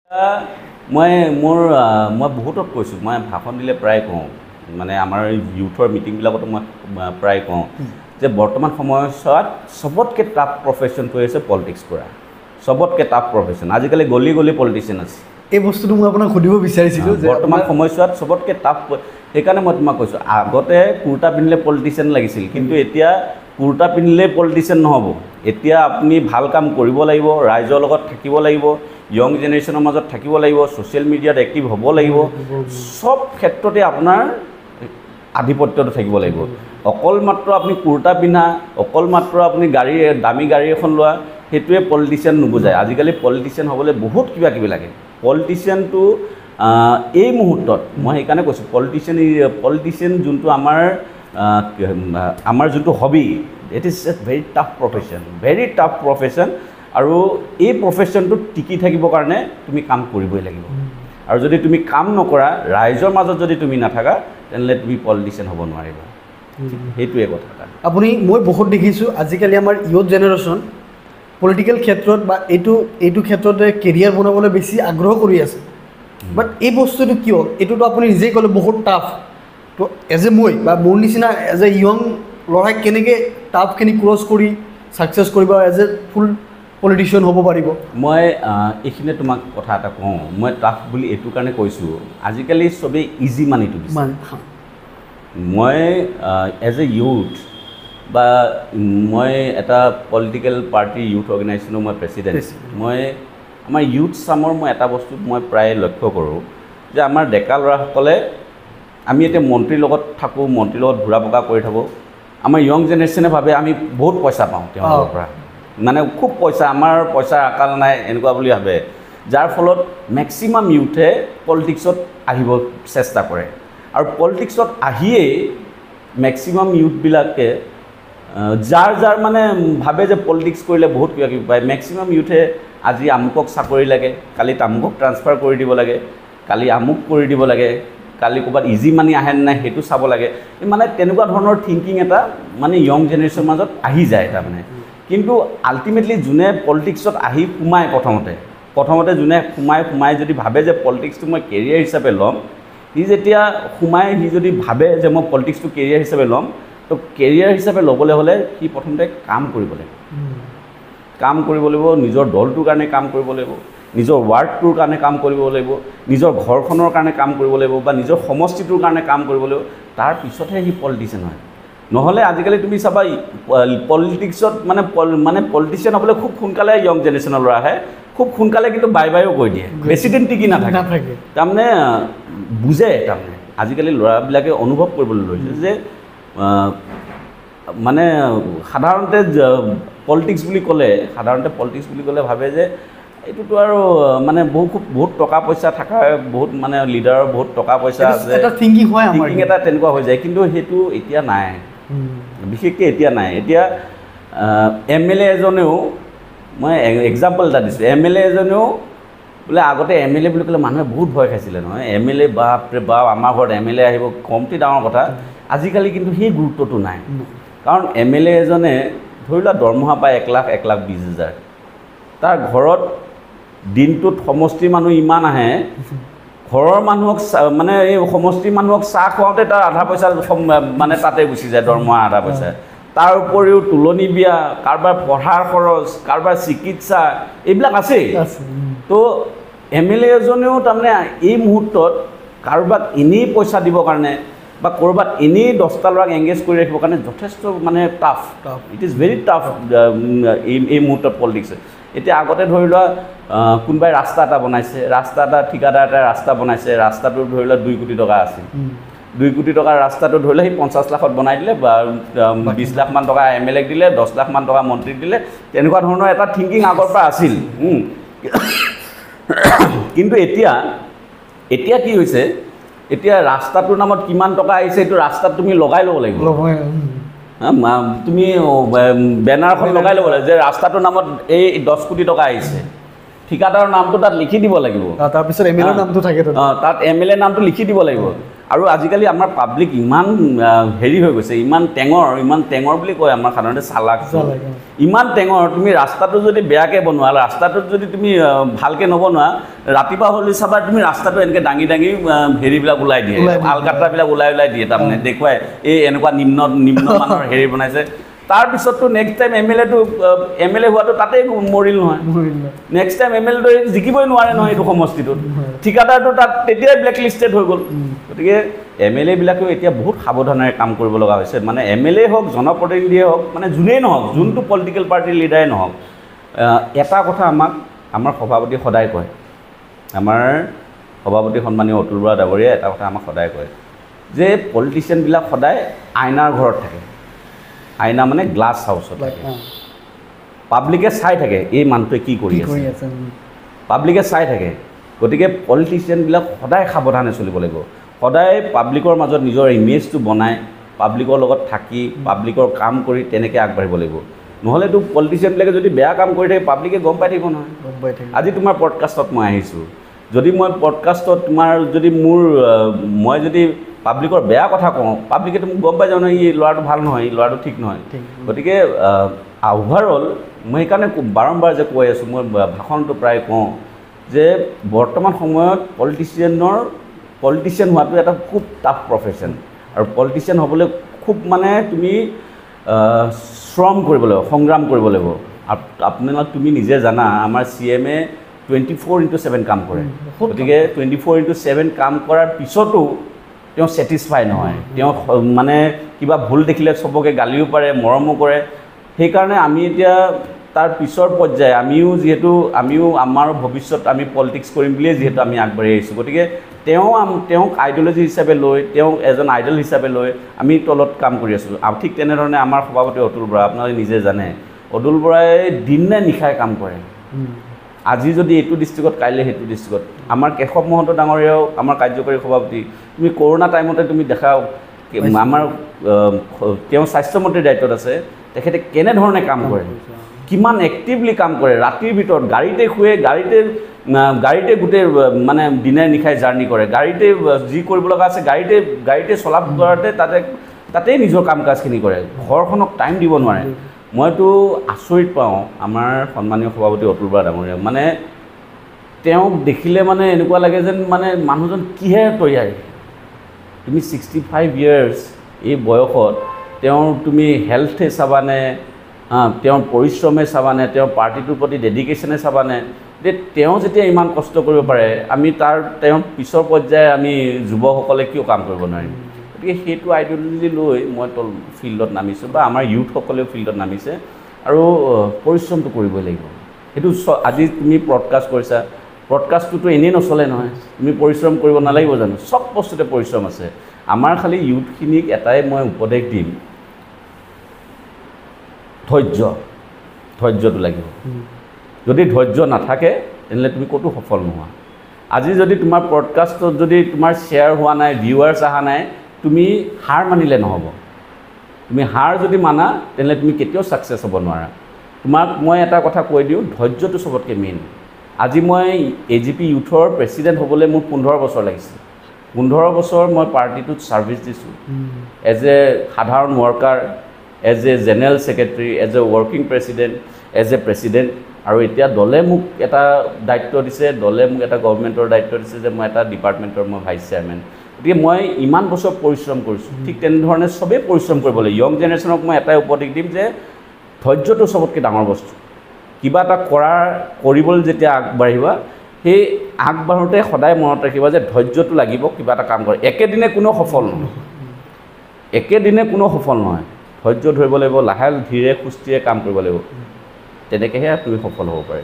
মই বহুতক কৈছোঁ, মই ভাষণ দিলে প্ৰায় কওঁ, মানে আমাৰ ইউথৰ মিটিংবিলাকতো মই প্ৰায় কওঁ যে বৰ্তমান সময়ছোৱাত চবতকৈ টাফ প্ৰফেশ্যনটো হৈছে পলিটিক্স কৰা। চবতকৈ টাফ প্ৰফেশ্যন। আজিকালি গলি গলি পলিটিচিয়ান আছে। এই বস্তুটো মই আপোনাক সুধিব বিচাৰিছিলোঁ যে বৰ্তমান সময়ছোৱাত চবতকৈ টাফ। সেইকাৰণে মই তোমাক কৈছোঁ, আগতে কুৰ্তা পিন্ধিলে পলিটিচিয়ান লাগিছিল, কিন্তু এতিয়া কুৰ্তা পিন্ধিলেই পলিটিচিয়ান নহ'ব। এতিয়া আপুনি ভাল কাম কৰিব লাগিব, ৰাইজৰ লগত থাকিব লাগিব, য়ং জেনেৰেশ্যনৰ মাজত থাকিব লাগিব, ছ'চিয়েল মিডিয়াত এক্টিভ হ'ব লাগিব, চব ক্ষেত্ৰতে আপোনাৰ আধিপত্যটো থাকিব লাগিব। অকল মাত্ৰ আপুনি কুৰ্তা পিন্ধা, অকল মাত্ৰ আপুনি দামী গাড়ী এখন লোৱা, সেইটোৱে পলিটিচিয়ান নুবুজায়। আজিকালি পলিটিচিয়ান হ'বলৈ বহুত কিবা কিবি লাগে। পলিটিচিয়ানটো এই মুহূৰ্তত মই সেইকাৰণে কৈছোঁ, পলিটিচিয়ান যোনটো আমাৰ যোনটো hobby, it is a very tough profession. আৰু এই প্ৰফেশ্যনটোত টিকি থাকিবৰ কাৰণে তুমি কাম কৰিবই লাগিব। আৰু যদি তুমি কাম নকৰা, ৰাইজৰ মাজত যদি তুমি নাথাকা, তেনেহ'লে তুমি পলিটিচিয়ান হ'ব নোৱাৰিবা। সেইটোৱে কথা। মই বহুত দেখিছোঁ আজিকালি আমাৰ ইয়থ জেনেৰেশ্যন পলিটিকেল ক্ষেত্ৰত বা এইটো ক্ষেত্ৰতে কেৰিয়াৰ বনাবলৈ বেছি আগ্ৰহ কৰি আছে। বাট এই বস্তুটো কিয়? এইটোতো আপুনি নিজেই ক'লে বহুত টাফ। তো মই বা মোৰ নিচিনা এজ এ য়ং ল'ৰাই কেনেকৈ টাফখিনি ক্ৰছ কৰি ছাকচেছ কৰিব, এজ এ ফুল পলিটিচিয়ান হ'ব পাৰিব? মই এইখিনিতে তোমাক কথা এটা কওঁ। মই টাফ বুলি এইটো কাৰণে কৈছোঁ, আজিকালি চবেই ইজি মানিটো বিচাৰে। মই এজ এ ইউথ বা মই এটা পলিটিকেল পাৰ্টি ইউথ অৰ্গেনাইজেশ্যনৰ মই প্ৰেচিডেণ্ট। আমাৰ ইউথ চামৰ মই এটা বস্তুত মই প্ৰায় লক্ষ্য কৰোঁ যে আমাৰ ডেকা ল'ৰাসকলে, আমি এতিয়া মন্ত্ৰীৰ লগত থাকোঁ, মন্ত্ৰীৰ লগত ঘূৰা পকা কৰি থাকোঁ। আমাৰ য়ং জেনেৰেশ্যনে ভাবে আমি বহুত পইচা পাওঁ তেওঁলোকৰ পৰা, মানে খুব পইচা, আমাৰ পইচাৰ আকাল নাই এনেকুৱা বুলি ভাবে, যাৰ ফলত মেক্সিমাম ইউথে পলিটিক্সত আহিব চেষ্টা কৰে। আৰু পলিটিক্সত আহিয়েই মেক্সিমাম ইউথবিলাকে যাৰ মানে ভাবে যে পলিটিক্স কৰিলে বহুত কিবা কিবি পায়। মেক্সিমাম ইউথে আজি আমুকক চাকৰি লাগে, কালি তামুকক ট্ৰান্সফাৰ কৰি দিব লাগে, কালি আমুক কৰি দিব লাগে, কালি ক'ৰবাত ইজি মানি আহে নে নাই সেইটো চাব লাগে। মানে তেনেকুৱা ধৰণৰ থিংকিং এটা মানে য়ং জেনেৰেশ্যনৰ মাজত আহি যায় তাৰমানে। কিন্তু আল্টিমেটলি যোনে পলিটিক্সত আহি প্ৰথমতে যোনে সোমাই যদি ভাবে যে পলিটিক্সটো মই কেৰিয়াৰ হিচাপে ল'ম, সি যেতিয়া সি যদি ভাবে যে মই পলিটিক্সটো কেৰিয়াৰ হিচাপে ল'ম, তো কেৰিয়াৰ হিচাপে ল'বলৈ হ'লে সি প্ৰথমতে কাম কৰিব লাগিব। নিজৰ দলটোৰ কাৰণে কাম কৰিব লাগিব, নিজৰ ৱাৰ্ডটোৰ কাৰণে কাম কৰিব লাগিব, নিজৰ ঘৰখনৰ কাৰণে কাম কৰিব লাগিব, বা নিজৰ সমষ্টিটোৰ কাৰণে কাম কৰিব লাগিব। তাৰপিছতহে সি পলিটিচিয়ান হয়। নহ'লে আজিকালি তুমি চাবা পলিটিক্সত মানে পলিটিচিয়ান হ'বলৈ খুব সোনকালে য়ং জেনেৰেশ্যনৰ ল'ৰা আহে, খুব সোনকালে কিন্তু বাই কৈ দিয়ে, বেছিদিন টিকি নাথাকে। তাৰমানে বুজে, তাৰমানে আজিকালি ল'ৰাবিলাকে অনুভৱ কৰিবলৈ লৈছে যে মানে সাধাৰণতে পলিটিক্স বুলি ক'লে ভাবে যে এইটোতো আৰু মানে বহুত টকা পইচা থকা, বহুত মানে লিডাৰৰ বহুত টকা পইচা আছে, থিংকিং এটা তেনেকুৱা হৈ যায়। কিন্তু সেইটো এতিয়া নাই, বিশেষকৈ এতিয়া নাই। এতিয়া MLA এজনেও, মই এক্সাম্পল এটা দিছোঁ, MLA এজনেও বোলে আগতে MLA বুলি ক'লে মানুহে বহুত ভয় খাইছিলে নহয়। MLA বাপৰে বাপ, আমাৰ ঘৰত MLA আহিব, কমটি ডাঙৰ কথা। আজিকালি কিন্তু সেই গুৰুত্বটো নাই। কাৰণ MLA এজনে ধৰি লোৱা দৰমহা পায় 1,20,000। তাৰ ঘৰত দিনটোত সমষ্টিৰ মানুহ ইমান আহে, ঘৰৰ মানুহক মানে এই সমষ্টিৰ মানুহক চাহ খুৱাওঁতে তাৰ আধা পইচা মানে তাতে গুচি যায়, দৰমহা আধা পইচা। তাৰ উপৰিও তুলনি বিয়া, কাৰোবাৰ পঢ়াৰ খৰচ, কাৰোবাৰ চিকিৎসা, এইবিলাক আছেই। তো MLA এজনেও তাৰমানে এই মুহূৰ্তত কাৰোবাক এনেই পইচা দিবৰ কাৰণে বা ক'ৰবাত এনেই 10টা ল'ৰাক এংগেজ কৰি ৰাখিবৰ কাৰণে যথেষ্ট মানে tough. It is very tough এই মুহূৰ্তত পলিটিক্স। এতিয়া আগতে ধৰি লোৱা কোনোবাই ৰাস্তা এটা বনাইছে, ঠিকাদাৰ এটাই ৰাস্তা বনাইছে, ৰাস্তাটো ধৰি লোৱা 2 কোটি টকা আছিল। 2 কোটি টকাৰ ৰাস্তাটো ধৰি লোৱা সি 50 লাখত বনাই দিলে, বা 20 লাখ মান টকা MLAক দিলে, 10 লাখ মান টকা মন্ত্ৰীক দিলে। তেনেকুৱা ধৰণৰ এটা থিংকিং আগৰ পৰা আছিল। কিন্তু এতিয়া কি হৈছে, এতিয়া ৰাস্তাটোৰ নামত কিমান টকা আহিছে, এইটো ৰাস্তাত তুমি লগাই ল'ব লাগিব। তুমি বেনাৰখন লগাই ল'ব লাগিব যে ৰাস্তাটোৰ নামত এই 10 কোটি টকা আহিছে। ঠিকাদাৰৰ নামটো তাত লিখি দিব লাগিব। তাৰপিছত MLA নামটো থাকে, তাত MLA নামটো লিখি দিব লাগিব। আৰু আজিকালি আমাৰ পাব্লিক ইমান হেৰি হৈ গৈছে, ইমান টেঙৰ বুলি কয় আমাৰ সাধাৰণতে চালাক, ইমান টেঙৰ। তুমি ৰাস্তাটো যদি বেয়াকৈ বনোৱা, ৰাস্তাটোত যদি তুমি ভালকৈ নবনোৱা, ৰাতিপুৱা হ'লে চাবা তুমি ৰাস্তাটো এনেকৈ দাঙি হেৰিবিলাক ওলাই দিয়ে, আলকাট্ৰাবিলাক ওলাই দিয়ে, তাৰমানে দেখুৱাই এই এনেকুৱা নিম্নমানৰ হেৰি বনাইছে। তাৰপিছততো নেক্সট টাইম এম এল এ হোৱাটো তাতেই মৰিল নহয়, নেক্সট টাইম এম এল এটো জিকিবই নোৱাৰে নহয় এইটো সমষ্টিটোত, ঠিকাদাৰটো তাত তেতিয়াই ব্লেক লিষ্টেড হৈ গ'ল। গতিকে এম এল এবিলাকেও এতিয়া বহুত সাৱধানেৰে কাম কৰিব লগা হৈছে, মানে এম এল এ হওক, জনপ্ৰতিনিধিয়ে হওক, মানে যোনেই নহওক, যোনটো পলিটিকেল পাৰ্টিৰ লিডাৰে নহওক, এটা কথা আমাৰ সভাপতিয়ে সদায় কয়, আমাৰ সভাপতি সন্মানীয় অতুল বৰা ডাঙৰীয়াই এটা কথা আমাক সদায় কয় যে পলিটিচিয়ানবিলাক সদায় আইনাৰ ঘৰত থাকে, আইনা মানে গ্লাছ হাউচত থাকে, পাব্লিকে চাই থাকে এই মানুহটোৱে কি কৰি আছে, পাব্লিকে চাই থাকে। গতিকে পলিটিচিয়ানবিলাক সদায় সাৱধানে চলিব লাগিব, সদায় পাব্লিকৰ মাজত নিজৰ ইমেজটো বনাই, পাব্লিকৰ লগত থাকি, পাব্লিকৰ কাম কৰি তেনেকৈ আগবাঢ়িব লাগিব। নহ'লেতো পলিটিচিয়ানবিলাকে যদি বেয়া কাম কৰি থাকে পাব্লিকে গম পাই থাকিব নহয়। আজি তোমাৰ পডকাষ্টত মই আহিছোঁ, যদি মই পডকাষ্টত মই যদি পাব্লিকৰ বেয়া কথা কওঁ, পাব্লিকেতো মোক গম পাই যাওঁ নহয়, ই ল'ৰাটো ভাল নহয়, ই ল'ৰাটো ঠিক নহয়। গতিকে অভাৰঅল মই সেইকাৰণে বাৰম্বাৰ যে কৈ আছোঁ, মই ভাষণটো প্ৰায় কওঁ যে বৰ্তমান সময়ত পলিটিচিয়ান হোৱাটো এটা খুব টাফ প্ৰফেশ্যন, আৰু পলিটিচিয়ান হ'বলৈ খুব মানে তুমি শ্ৰম কৰিব লাগিব, সংগ্ৰাম কৰিব লাগিব। তুমি নিজে জানা আমাৰ CM-এ 24/7 কাম কৰে, গতিকে 24/7 কাম কৰাৰ পিছতো তেওঁ ছেটিছফাই নহয়, তেওঁ মানে কিবা ভুল দেখিলে চবকে গালিও পাৰে, মৰমো কৰে। সেইকাৰণে আমি এতিয়া তাৰ পিছৰ পৰ্যায়ে আমিও আমাৰ ভৱিষ্যত আমি পলিটিক্স কৰিম বুলিয়ে যিহেতু আমি আগবাঢ়ি আহিছোঁ, গতিকে তেওঁক আইডিয়লজি হিচাপে লৈ, তেওঁক এজন আইডল হিচাপে লৈ আমি তলত কাম কৰি আছোঁ। ঠিক তেনেধৰণে আমাৰ সভাপতি অতুল বৰা, আপোনালোকে নিজে জানে, অতুল বৰাই দিনে নিশাই কাম কৰে। আজি যদি এইটো ডিষ্ট্ৰিক্টত, কাইলৈ সেইটো ডিষ্ট্ৰিক্টত। আমাৰ কেশৱ মহন্ত ডাঙৰীয়াও আমাৰ কাৰ্যকৰী সভাপতি, তুমি কৰোণা টাইমতে তুমি দেখাও, আমাৰ তেওঁ স্বাস্থ্যমন্ত্ৰীৰ দায়িত্বত আছে, তেখেতে কেনেধৰণে কাম কৰে, কিমান এক্টিভলি কাম কৰে, ৰাতিৰ ভিতৰত গাড়ীতে শুৱে, গাড়ীতে গোটেই মানে দিনে নিশাই জাৰ্ণি কৰে, গাড়ীতে যি কৰিব লগা আছে গাড়ীতে চলা কৰাতে তাতেই নিজৰ কাম কাজখিনি কৰে, ঘৰখনক টাইম দিব নোৱাৰে। মইতো আচৰিত পাওঁ আমাৰ সন্মানীয় সভাপতি অতুল বৰা ডাঙৰীয়াক, মানে তেওঁক দেখিলে মানে এনেকুৱা লাগে যেন মানে মানুহজন কিহে তৈয়াৰী। তুমি 65 years এই বয়সত তুমি হেল্থে চাবানে, তেওঁৰ পৰিশ্ৰমে চাবানে, তেওঁৰ পাৰ্টিটোৰ প্ৰতি ডেডিকেশ্যনে চাবানে, যে তেওঁ যেতিয়া ইমান কষ্ট কৰিব পাৰে, আমি তেওঁৰ পিছৰ পৰ্যায়ে আমি যুৱকসকলে কিয় কাম কৰিব নোৱাৰিম। গতিকে সেইটো আইডিয়লজি লৈ মই ফিল্ডত নামিছোঁ, বা আমাৰ ইউথসকলেও ফিল্ডত নামিছে, আৰু পৰিশ্ৰমটো কৰিবই লাগিব। সেইটো আজি তুমি ব্ৰডকাষ্ট কৰিছা, ব্ৰডকাষ্টটোতো এনেই নচলে নহয়, তুমি পৰিশ্ৰম কৰিব নালাগিব জানো? চব বস্তুতে পৰিশ্ৰম আছে। আমাৰ খালি ইউথখিনিক এটাই মই উপদেশ দিম, ধৈৰ্যটো লাগিব। যদি ধৈৰ্য নাথাকে তেনেহ'লে তুমি ক'তো সফল নোহোৱা। আজি যদি তোমাৰ পডকাষ্টত যদি তোমাৰ শ্বেয়াৰ হোৱা নাই, ভিউৱাৰ্ছ অহা নাই, তুমি হাৰ মানিলে নহ'ব। তুমি হাৰ যদি মানা তেনেহ'লে তুমি কেতিয়াও ছাকচেছ হ'ব নোৱাৰা। তোমাক মই এটা কথা কৈ দিওঁ, ধৈৰ্যটো চবতকৈ মেইন। আজি মই AGP ইউথৰ প্ৰেছিডেণ্ট হ'বলৈ মোৰ 15 বছৰ লাগিছে। 15 বছৰ মই পাৰ্টিটোত ছাৰ্ভিচ দিছোঁ, এজ এ সাধাৰণ worker, as a general secretary, as a working president, as a president, আৰু এতিয়া দলে মোক এটা দায়িত্ব দিছে, দলে মোক এটা গভৰ্ণমেণ্টৰ দায়িত্ব দিছে যে মই এটা ডিপাৰ্টমেণ্টৰ মই ভাইচ চেয়াৰমেন। গতিকে মই ইমান বছৰ পৰিশ্ৰম কৰিছোঁ, ঠিক তেনেধৰণে চবেই পৰিশ্ৰম কৰিব লাগিব। য়ং জেনেৰেশ্যনক মই এটাই উপদেশ দিম যে ধৈৰ্যটো চবতকৈ ডাঙৰ বস্তু। কিবা এটা কৰিবলৈ যেতিয়া আগবাঢ়িবা, সেই আগবাঢ়োতে সদায় মনত ৰাখিবা যে ধৈৰ্যটো লাগিব কিবা এটা কাম কৰে। একেদিনে কোনো সফল নহয়, ধৈৰ্য ধৰিব লাগিব, লাহে ধীৰে সুস্থিৰে কাম কৰিব লাগিব, তেনেকৈহে তুমি সফল হ'ব পাৰে।